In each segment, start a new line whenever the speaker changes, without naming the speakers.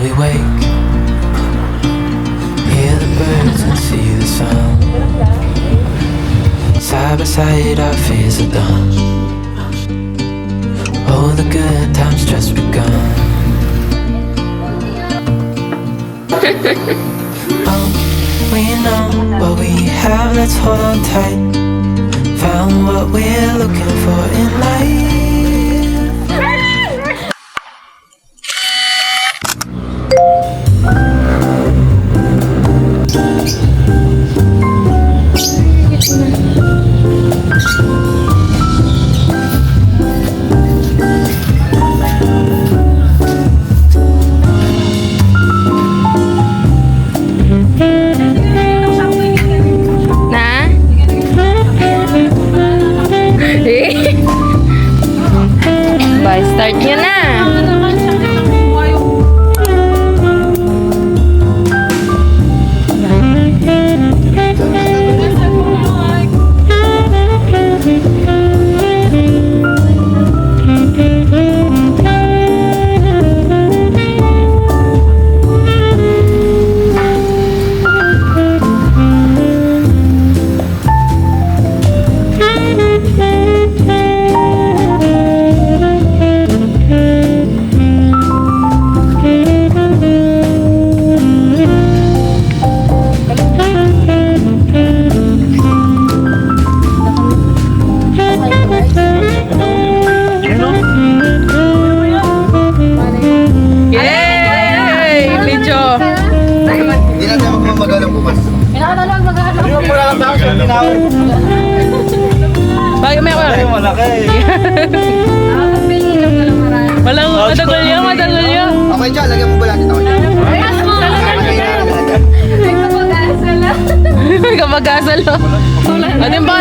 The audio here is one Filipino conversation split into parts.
we wake, hear the birds and see the sun. Side by side our fears are done. Oh, the good times just begun. Oh, we know what we have, let's hold on tight. Found what we're looking for in life.
Start nyo na! Bagay may wala. Walang madagulyo, madagulyo.
Okay dyan, lagyan mo ba natin ako?
May kapag-asal o.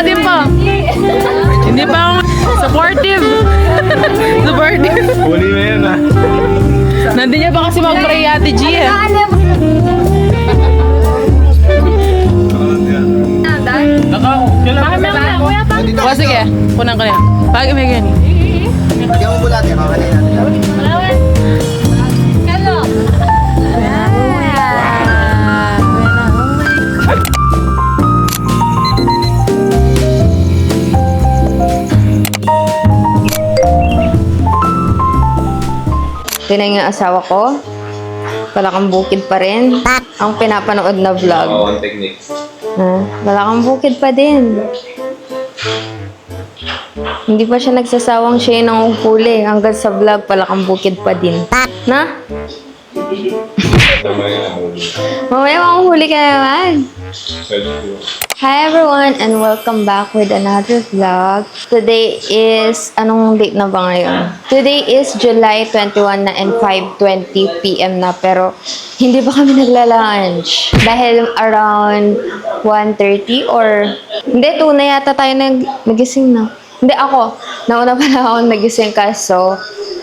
Din pa. Hindi pa ako supportive. Supportive.
Huli na yan ah.
Nandun niya pa kasi mag-pray Ate G eh. O sige, kunan ko na yan. Bagay may ganyan.
Lagyan mo ba natin ako?
Hello. Tinay nga asawa ko. Palakang bukid pa rin. Ang pinapanood na vlog.
One technique.
Palakang bukid pa din. Hindi pa siya nagsasawang siya ng huli. Hanggang sa vlog, palakang bukid pa din. Na? Mamaya makuhuli ka naman. Hi everyone and welcome back with another vlog. Today is, anong date na ba ngayon? Today is July 21 na and 5:20 PM na pero hindi pa kami nagla-lunch. Dahil around 1:30 or hindi, 2 na yata tayo nagising na. Hindi ako, nauna pa na ako nagising kaso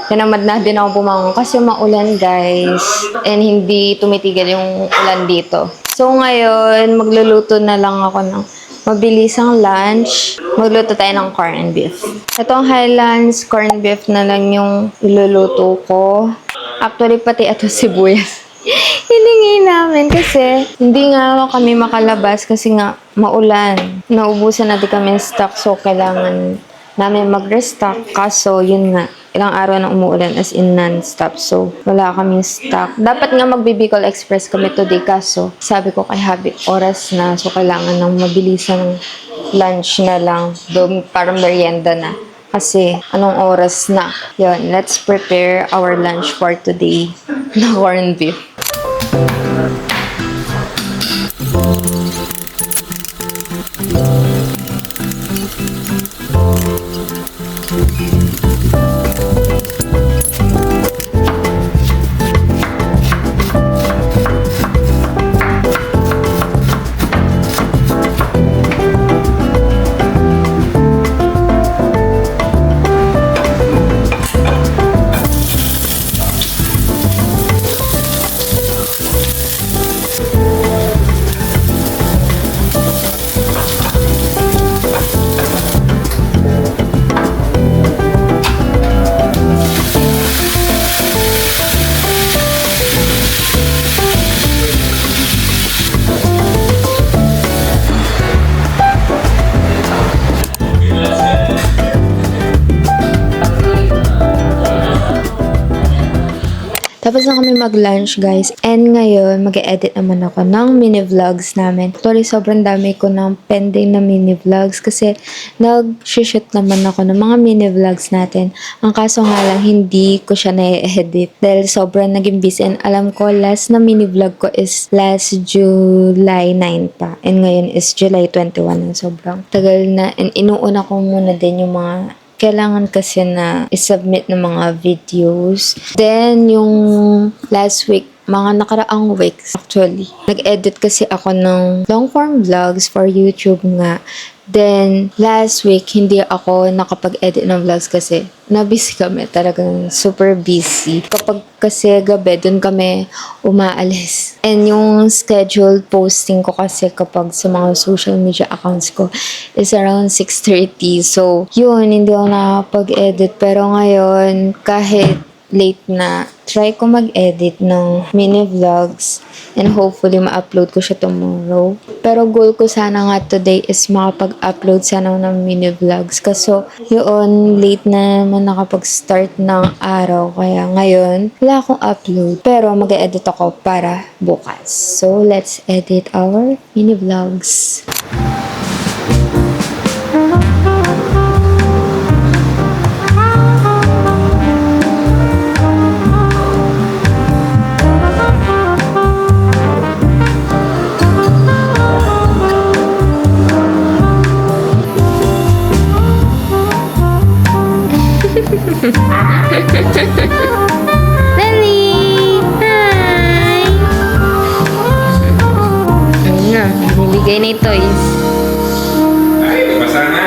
tinamad na din ako bumangon kasi maulan guys and hindi tumitigil yung ulan dito. So ngayon, magluluto na lang ako ng mabilisang lunch. Magluto tayo ng corned beef. Itong Highlands corned beef na lang yung iluluto ko. Actually, pati ito sibuyas. Hiningi namin kasi hindi nga kami makalabas kasi nga maulan. Naubusan natin kami ng stock so kailangan namin mag-restock. Kaso yun nga, ilang araw na umuulan as in non-stop. So, wala kaming stock. Dapat nga mag-Bicol Express kami today. Kaso, sabi ko kay Habi, oras na. So, kailangan ng mabilisang lunch na lang. Doon, parang merienda na. Kasi, anong oras na? Yun, let's prepare our lunch for today. Na corned beef. Tapos na kami mag-lunch, guys. And ngayon, mag-edit naman ako ng mini-vlogs namin. Actually, sobrang dami ko ng pending na mini-vlogs kasi nag-shoot naman ako ng mga mini-vlogs natin. Ang kaso nga lang, hindi ko siya na-edit dahil sobrang naging busy. And alam ko, last na mini-vlog ko is last July 9 pa. And ngayon is July 21. Sobrang tagal na. And inuuna ko muna din yung mga kailangan kasi na isubmit ng mga videos. Then, yung last week, mga nakaraang weeks, actually, nag-edit kasi ako ng long-form vlogs for YouTube nga. Then, last week, hindi ako nakapag-edit ng vlogs kasi na-busy kami. Talagang super busy. Kapag kasi gabi, dun kami umaalis. And yung scheduled posting ko kasi kapag sa mga social media accounts ko is around 6:30. So, yun, hindi ako nakapag-edit. Pero ngayon, kahit late na, try ko mag-edit ng mini vlogs and hopefully ma-upload ko siya tomorrow. Pero goal ko sana nga today is makapag-upload sana ng mini vlogs. Kaso yun, late na naman nakapag-start ng araw. Kaya ngayon, wala akong upload. Pero mag-edit ako para bukas. So let's edit our mini vlogs. Lily! Hi! Ayun na, binibigay na yung toys.
Ay, basa na.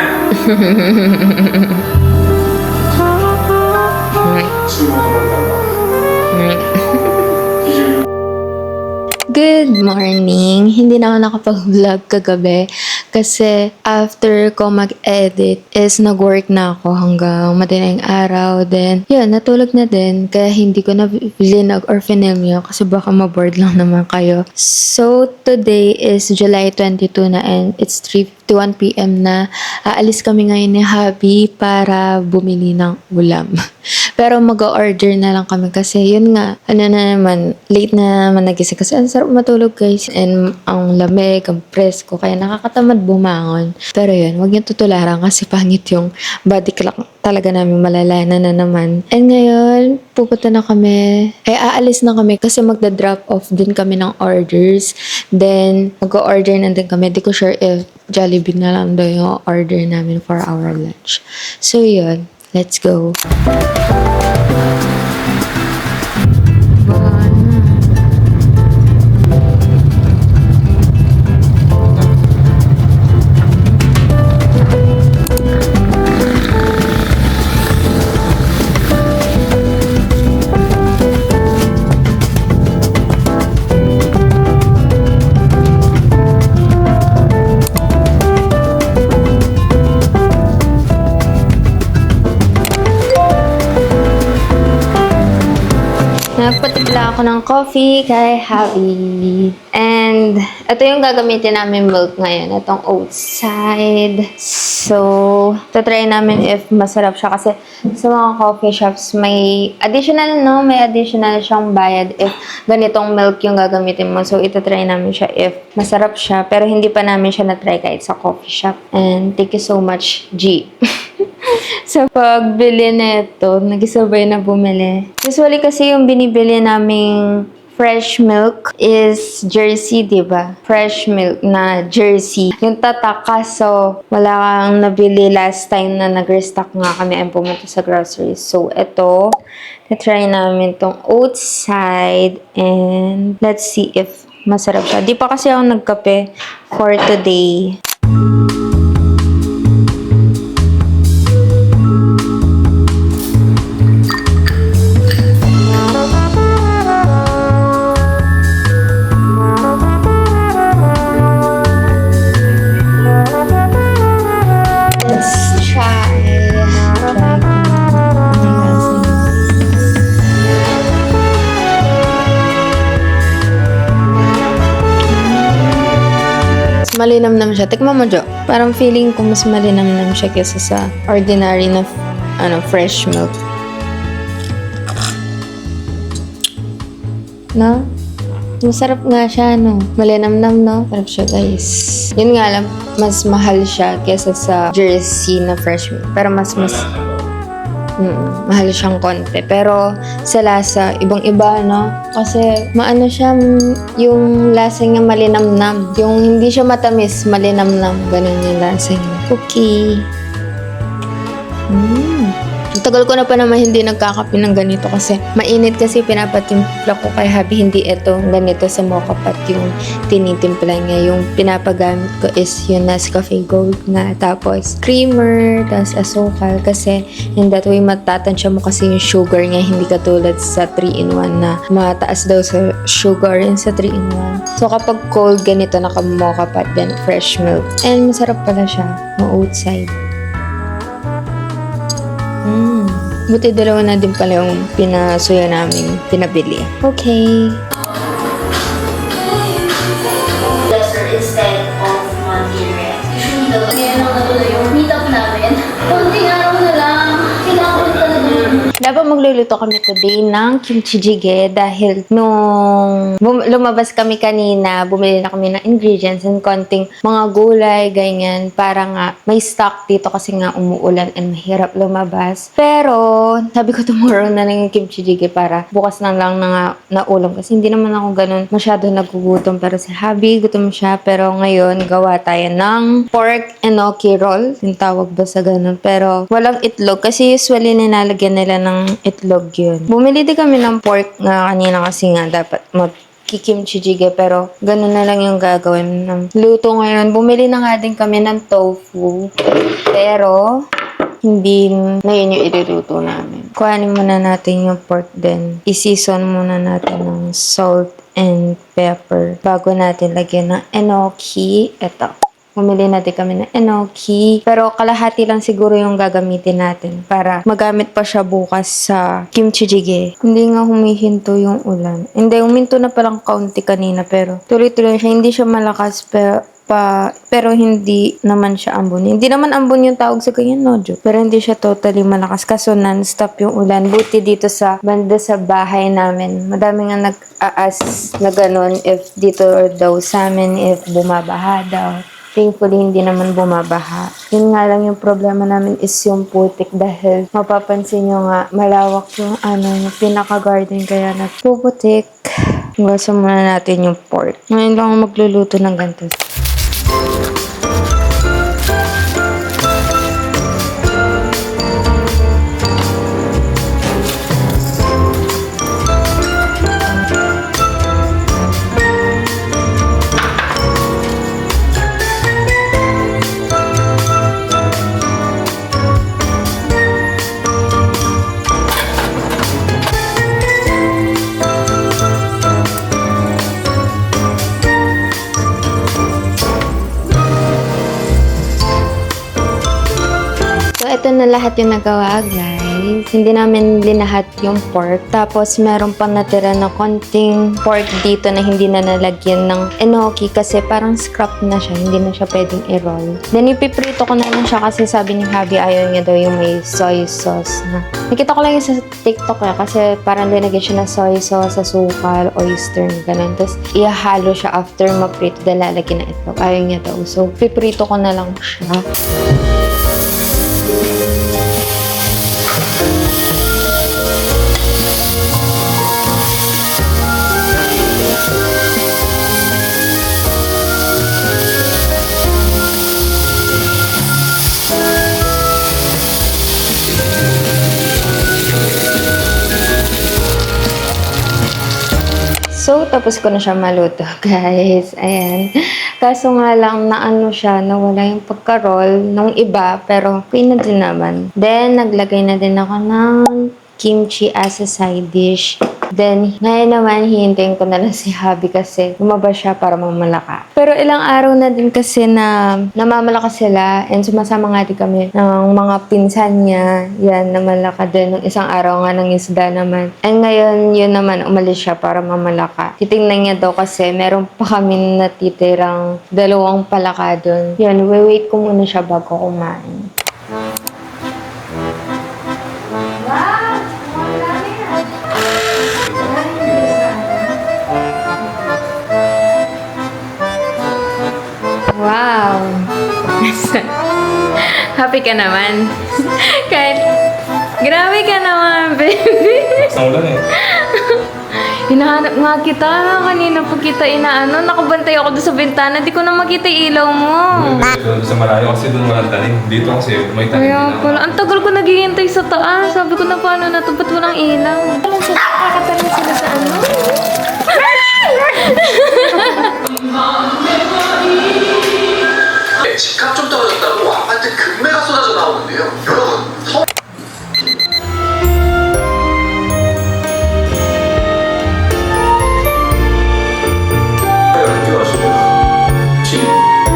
Good morning! Hindi na ako nakapag-vlog kagabi kasi after ko mag-edit is nag-work na ako hanggang madaling araw. Then, yun, natulog na din kaya hindi ko na vlog or film yun kasi baka maboard lang naman kayo. So, today is July 22 na and it's 3:51 p.m. na. Aalis kami ngayon ni Habi para bumili ng ulam. Pero mag-order na lang kami kasi yun nga, ano na naman, late na naman nagising kasi ang sarap matulog guys and ang lamig, ang presko, kaya nakakatamad bumangon. Pero yun, huwag niyo tutularan kasi pangit yung body clock talaga namin malalana na naman. And ngayon, pupunta na kami, aalis na kami kasi magda-drop off din kami ng orders. Then, mag-order na din kami. Di ko sure if Jollibee na lang daw yung order namin for our lunch. So yun, let's go. Nagpatimpla ako ng coffee kay Javi. And ito yung gagamitin namin milk ngayon. Itong Oatside. So, try namin if masarap siya. Kasi sa mga coffee shops, may additional, no? May additional siyang bayad if ganitong milk yung gagamitin mo. So, try namin siya if masarap siya. Pero hindi pa namin siya na-try kahit sa coffee shop. And thank you so much, G. Sa pagbili nito, nagisabay na bumili. Usually kasi yung binibili naming fresh milk is Jersey, diba? Fresh milk na Jersey. Yung tataka, so wala kang nabili last time na nag-restock nga kami and pumunta sa groceries. So, ito, na-try namin tong Oatside and let's see if masarap siya. Di pa kasi ako nagkape for today. Malinamnam siya. Tikman mo, Jo. Parang feeling ko mas malinamnam siya kaysa sa ordinary na fresh milk. No? Masarap nga siya, no? Malinamnam, no? Sarap siya, guys. Yun nga lang, mas mahal siya kesa sa Jersey na fresh milk. Pero mas mahal siyang konti. Pero sa lasa, ibang-iba, no? Kasi maano siya, yung lasa niya malinamnam. Yung hindi siya matamis, malinamnam. Ganun yung lasa niya. Okay. Tagal ko na pa naman hindi nagkakape ng ganito kasi mainit kasi pinapatimpla ko kay Habi. Hindi ito ganito sa mocha pot yung tinitimpla niya. Yung pinapagamit ko is yung Nescafe Gold na. Tapos creamer, tapos asukal kasi in that way matatansya mo kasi yung sugar niya. Hindi katulad sa 3-in-1 na mataas daw sa sugar yun sa 3-in-1. So kapag cold ganito naka-mocha pot then fresh milk. And masarap pala siya. Ma-outside. Buti dalawa na din pala yung pinasuya namin pinabili. Okay.
Lesser instead of monthly rent. Usually, ngayon lang natuloy yung meet up namin. Konting araw na lang. Kailangan ko talaga.
Dapat magluluto kami today ng kimchi jjigae dahil nung lumabas kami kanina, bumili na kami ng ingredients and konting mga gulay, ganyan, para nga may stock dito kasi nga umuulan and mahirap lumabas. Pero, sabi ko tomorrow na lang yung kimchi jjigae para bukas na lang na ulam kasi hindi naman ako ganun masyado nagugutom. Pero si Habi, gutom siya. Pero ngayon, gawa tayo ng pork enoki roll. Yung tawag ba sa ganun? Pero walang itlog kasi usually nilalagyan nila ng itlog yun. Bumili din kami ng pork nga kanina kasi nga dapat magkikimchi jjigae pero ganun na lang yung gagawin ng luto ngayon. Bumili na nga din kami ng tofu pero hindi na yun yung iluluto namin. Kuhanin muna natin yung pork then i-season muna natin ng salt and pepper bago natin lagyan ng enoki. Ito. Bumili natin kami ng enoki. Pero kalahati lang siguro yung gagamitin natin para magamit pa siya bukas sa kimchi jjigae. Hindi nga humihinto yung ulan. Hindi, huminto na palang kaunti kanina pero tuloy-tuloy siya. Hindi siya malakas pero hindi naman siya ambon. Hindi naman ambon yung tawag sa ganyan, no joke. Pero hindi siya totally malakas kaso non-stop yung ulan. Buti dito sa banda sa bahay namin. Madami nga nag-a-ask na ganun if dito daw sa amin if bumabaha daw. Thankfully, hindi naman bumabaha. Yun nga lang yung problema namin is yung putik dahil mapapansin nyo nga malawak yung yung pinaka-garden kaya nagpuputik. Hugasan muna natin yung pork. Ngayon lang ako magluluto ng ganito. Ito na lahat yung nagawa, guys. Hindi namin linahat yung pork. Tapos, meron pa natira na konting pork dito na hindi na nalagyan ng enoki kasi parang scrap na siya. Hindi na siya pwedeng i-roll. Then, ipiprito ko na lang siya kasi sabi ni Habi ayaw niya daw yung may soy sauce na. Nakita ko lang yung sa TikTok kasi parang linagyan siya ng soy sauce, asukal, oyster, ganun. Tapos, ihahalo siya after maprito dahil lalagyan ng itlog. Ayaw niya daw. So, piprito ko na lang siya. So, tapos ko na siya maluto, guys. Ayan. Kaso nga lang na siya, nawala yung pagka-roll nung iba, pero okay na din naman. Then, naglagay na din ako ng kimchi as a side dish. Then, ngayon naman, hihintayin ko na lang si Habi kasi lumabas siya para mamalaka. Pero ilang araw na din kasi na namamalaka sila and sumasama nga din kami ng mga pinsan niya. Yan, namalaka din. Nung isang araw nga ng isda naman. And ngayon, yun naman, umalis siya para mamalaka. Titingnan niya daw kasi meron pa kami natitirang 2 palaka doon. Yan, wait ko muna siya bago kumain. happy ka naman. Kahit, grabe ka naman, baby.
Saulan eh.
Hinahanap nga kita. Kanina pa kita inaano. Nakabantay ako doon sa bintana. Di ko na makita yung ilaw mo.
Doon sa malayo kasi doon walang tanim. Dito kasi may tanim
Kaya pala. Ang tagal ko naghihintay sa taas. Sabi ko na paano na ito. Ba't walang ilaw? Kakatanin sila sa ano?
집값 좀 떨어졌다고 아파트 금매가 쏟아져 나오는데요. 여러분, 연주하시면 혹시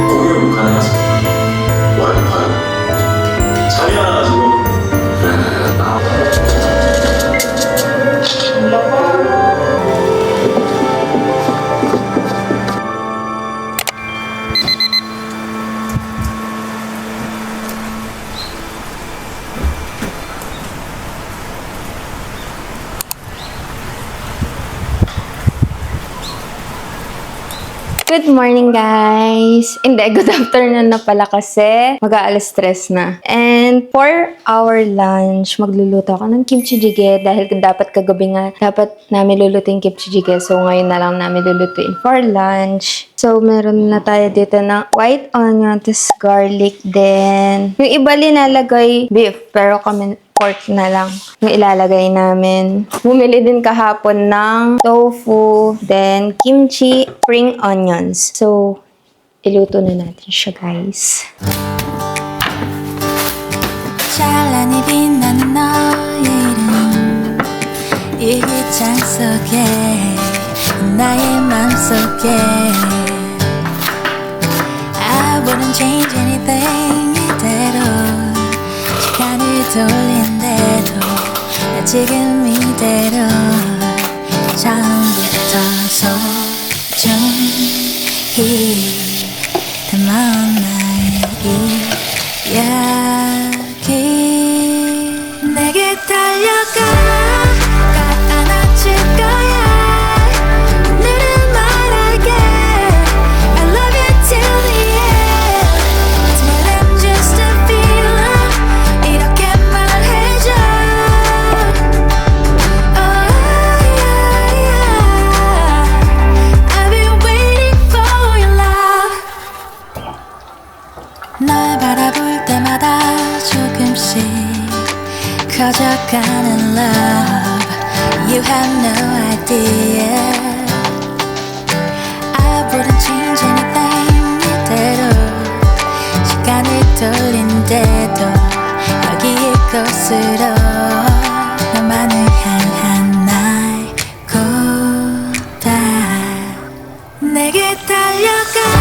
공유 가능하십니까? 와이파이 잠이 안 와가지고
Good morning, guys! Hindi, good afternoon na pala kasi mag-aalas 3 na. And for our lunch, magluluto ako ng kimchi jjigae dahil dapat kagabi nga, dapat namin lulutuin kimchi jjigae. So, ngayon na lang namin lulutuin for lunch. So, meron na tayo dito ng white onion, tas garlic din. Yung iba linalagay beef, pero kami pork na lang yung ilalagay namin. Bumili din kahapon ng tofu, then kimchi, spring onions. So, iluto na natin siya, guys.
찬란히 빛나는 너의 이름 일기장 속에 나의 맘속에 I wouldn't change anything 이대로 시간을 돌린대도 나 지금 이대로 처음부터 소중히 담아온 나의 이야기 내게 달려가 꽉 안아줄 거야 오늘은 말할게 I love you till the end It's more than just a feeling 이렇게 말해줘 Oh yeah, yeah. I've been waiting for your love 널 바라볼 때마다 조금씩 커져가는 love You have no idea I wouldn't change anything 이대로 시간을 돌린대도 여기 이곳으로 너만을 향한 날 고다 내게 달려가